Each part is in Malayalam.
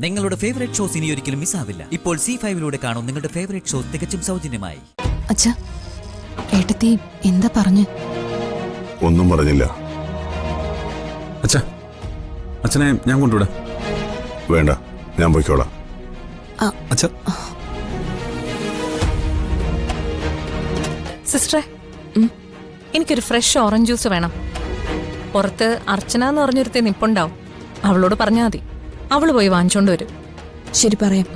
നിങ്ങളുടെ ഫേവറേറ്റ് ഷോസ് ഇനി ഒരിക്കലും മിസ്സാവില്ല. ഇപ്പോൾ C5 കാണും നിങ്ങളുടെ ഫേവറേറ്റ് ഷോസ് തികച്ചും സൗജന്യമായി. അച്ഛാ, ഏട്ടത്തി എന്താ പറഞ്ഞു? ഒന്നും പറഞ്ഞില്ല. അച്ഛാ, അച്ഛനെ ഞാൻ കൊണ്ടുവിടാം. വേണ്ട, ഞാൻ പോയിക്കോളാം. അച്ഛാ, സിസ്റ്ററെ, എനിക്കൊരു ഫ്രഷ് ഓറഞ്ച് ജ്യൂസ് വേണം. പുറത്ത് അർച്ചന എന്ന് പറഞ്ഞൊരുത്തെ നിപ്പുണ്ടാവും. അവളോട് പറഞ്ഞാൽ മതി, അവള് പോയി വാങ്ങിച്ചോണ്ട് വരും. ശരി, പറയാം.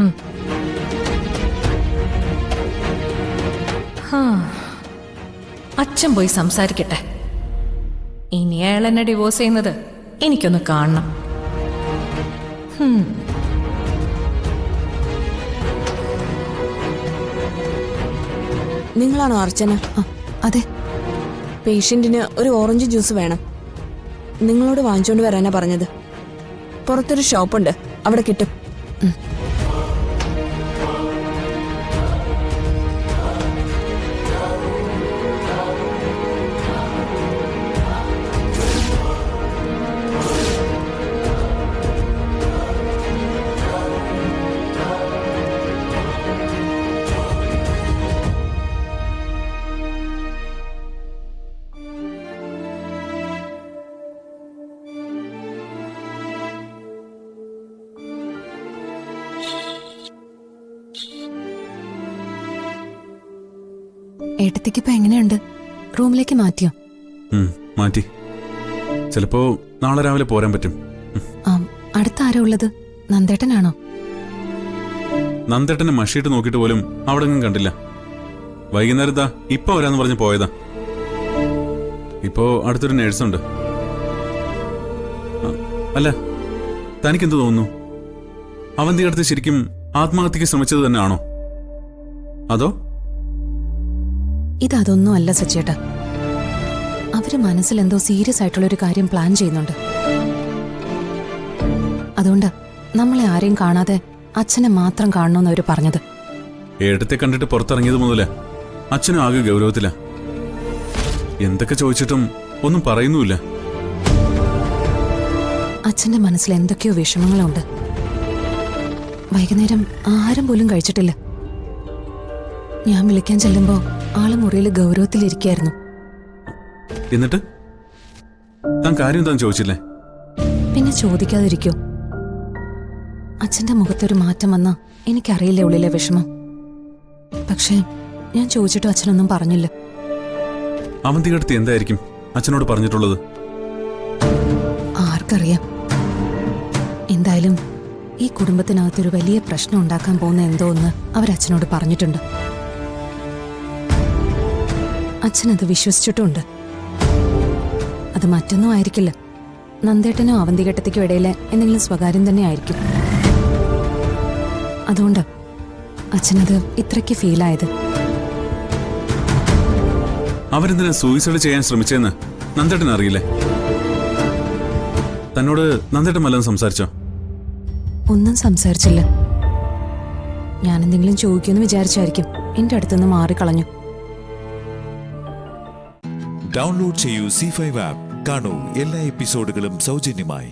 അച്ഛൻ പോയി സംസാരിക്കട്ടെ. ഇനി അയാൾ എന്നെ ഡിവോഴ്സ് ചെയ്യുന്നത് എനിക്കൊന്ന് കാണണം. നിങ്ങളാണോ അർച്ചന? അതെ. പേഷ്യന്റിന് ഒരു ഓറഞ്ച് ജ്യൂസ് വേണം. നിങ്ങളോട് വാങ്ങിച്ചോണ്ട് വരാനാ പറഞ്ഞത്. പുറത്തൊരു ഷോപ്പുണ്ട്, അവിടെ കിട്ടും. ഏട്ടത്തിക്ക് ഇപ്പൊ എങ്ങനെയുണ്ട്? റൂമിലേക്ക് മാറ്റിയോ? മാറ്റി. ചിലപ്പോ നാളെ രാവിലെ പോരാൻ പറ്റും. അടുത്ത ആരാ ഉള്ളത്? നന്ദേട്ടനാണോ? നന്ദേട്ടനെ മഷിയിട്ട് നോക്കിയിട്ട് പോലും അവിടെ ഒന്നും കണ്ടില്ല. വൈകുന്നേരത്താ ഇപ്പൊ വരാന്ന് പറഞ്ഞ് പോയതാ. ഇപ്പോ അടുത്തൊരു നേഴ്സുണ്ട്. അല്ല, തനിക്കെന്ത് തോന്നുന്നു? അവന്തി അടുത്ത് ശരിക്കും ആത്മഹത്യക്ക് ശ്രമിച്ചത് തന്നെയാണോ? അതോ? ഇതൊന്നും അല്ല സച്ചേട്ടാ. അവര് മനസ്സിൽ എന്തോ സീരിയസ് ആയിട്ടുള്ള ഒരു കാര്യം പ്ലാൻ ചെയ്യുന്നുണ്ട്. അതുകൊണ്ട് നമ്മളെ ആരെയും കാണാതെ അച്ഛനെ മാത്രം കാണണമെന്ന് അവര് പറഞ്ഞത്. ഏട്ടത്തെ കണ്ടിട്ട് പുറത്തിറങ്ങിയത് മുതലേ അച്ഛനും ആകെ ഗൗരവത്തില. എന്തൊക്കെ ചോദിച്ചിട്ടും ഒന്നും പറയുന്നുമില്ല. അച്ഛന്റെ മനസ്സിൽ എന്തൊക്കെയോ വിഷമങ്ങളുണ്ട്. വൈകുന്നേരം ആഹാരം പോലും കഴിച്ചിട്ടില്ല. ഞാൻ വിളിക്കാൻ ചെല്ലുമ്പോ ആള് മുറിയിൽ ഗൗരവത്തിലിരിക്കായിരുന്നു. എന്നിട്ട് താൻ കാര്യം താൻ ചോദിച്ചില്ലേ? പിന്നെ ചോദിക്കാതിരിക്കോ? അച്ഛന്റെ മുഖത്തൊരു മാറ്റം വന്നാ എനിക്കറിയില്ല ഉള്ളിലെ വിഷമം. പക്ഷേ ഞാൻ ചോദിച്ചിട്ടും അച്ഛനൊന്നും പറഞ്ഞില്ല. അവന്തി അടുത്ത് എന്തായിരിക്കും അച്ഛനോട് പറഞ്ഞിട്ടുള്ളത്? ആർക്കറിയാം. എന്തായാലും ഈ കുടുംബത്തിനകത്തൊരു വലിയ പ്രശ്നം ഉണ്ടാക്കാൻ പോകുന്ന എന്തോ ഒന്ന് അവരച്ഛനോട് പറഞ്ഞിട്ടുണ്ട്. അച്ഛനത് വിശ്വസിച്ചിട്ടുമുണ്ട്. അത് മറ്റൊന്നും ആയിരിക്കില്ല. നന്ദേട്ടനോ അവന്തികേട്ടത്തിക്കോ ഇടയിലെ എന്തെങ്കിലും സ്വകാര്യം തന്നെ ആയിരിക്കും. അതുകൊണ്ട് അച്ഛനത് ഇത്രയ്ക്ക് ഫീലായത്. അവരെന്തിനാ സൂയിസൈഡ് ചെയ്യാൻ ശ്രമിച്ചെന്ന് നന്ദേട്ടൻ അറിയില്ലേ? തന്നോട് നന്ദേട്ടൻ വല്ലതും സംസാരിച്ചോ? ഒന്നും സംസാരിച്ചില്ല. ഞാനെന്തെങ്കിലും ചോദിക്കുമെന്ന് വിചാരിച്ചായിരിക്കും എന്റെ അടുത്തുനിന്ന് മാറിക്കളഞ്ഞു. ഡൗൺലോഡ് ചെയ്യൂ C5 ആപ്പ്. കാണൂ എല്ലാ എപ്പിസോഡുകളും സൗജന്യമായി.